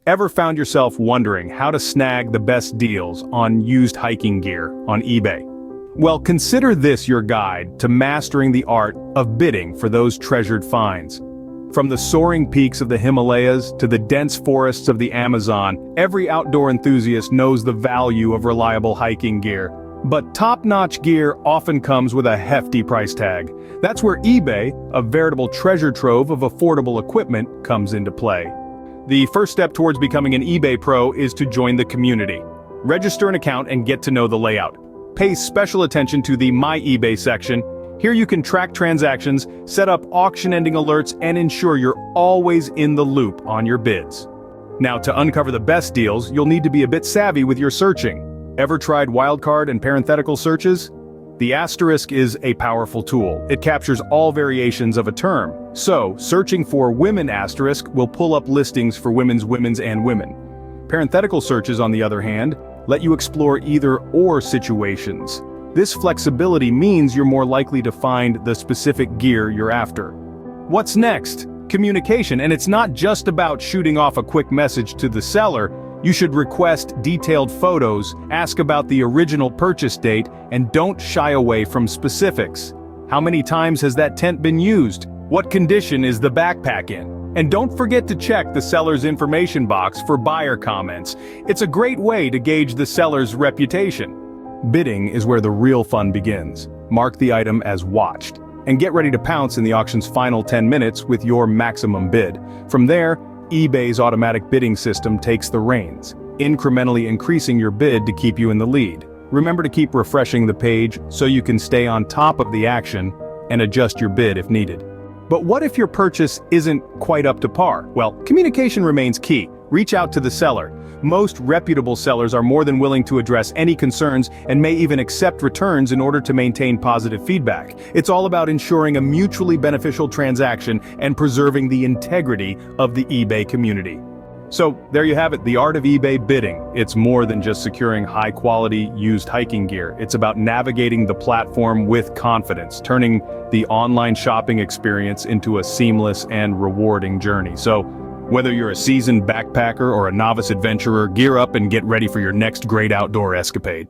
Ever found yourself wondering how to snag the best deals on used hiking gear on eBay? Well, consider this your guide to mastering the art of bidding for those treasured finds. From the soaring peaks of the Himalayas to the dense forests of the Amazon, every outdoor enthusiast knows the value of reliable hiking gear. But top-notch gear often comes with a hefty price tag. That's where eBay, a veritable treasure trove of affordable equipment, comes into play. The first step towards becoming an eBay pro is to join the community. Register an account and get to know the layout. Pay special attention to the My eBay section. Here you can track transactions, set up auction-ending alerts, and ensure you're always in the loop on your bids. Now, to uncover the best deals, you'll need to be a bit savvy with your searching. Ever tried wildcard and parenthetical searches? The asterisk is a powerful tool. It captures all variations of a term. So, searching for women asterisk will pull up listings for women's, and women. Parenthetical searches, on the other hand, let you explore either/or situations. This flexibility means you're more likely to find the specific gear you're after. What's next? Communication, and it's not just about shooting off a quick message to the seller. You should request detailed photos, ask about the original purchase date, and don't shy away from specifics. How many times has that tent been used? What condition is the backpack in? And don't forget to check the seller's information box for buyer comments. It's a great way to gauge the seller's reputation. Bidding is where the real fun begins. Mark the item as watched, and get ready to pounce in the auction's final 10 minutes with your maximum bid. From there, eBay's automatic bidding system takes the reins, incrementally increasing your bid to keep you in the lead. Remember to keep refreshing the page so you can stay on top of the action and adjust your bid if needed. But what if your purchase isn't quite up to par? Well, communication remains key. Reach out to the seller. Most reputable sellers are more than willing to address any concerns and may even accept returns in order to maintain positive feedback. It's all about ensuring a mutually beneficial transaction and preserving the integrity of the eBay community. So, there you have it, the art of eBay bidding. It's more than just securing high-quality, used hiking gear. It's about navigating the platform with confidence, turning the online shopping experience into a seamless and rewarding journey. So, whether you're a seasoned backpacker or a novice adventurer, gear up and get ready for your next great outdoor escapade.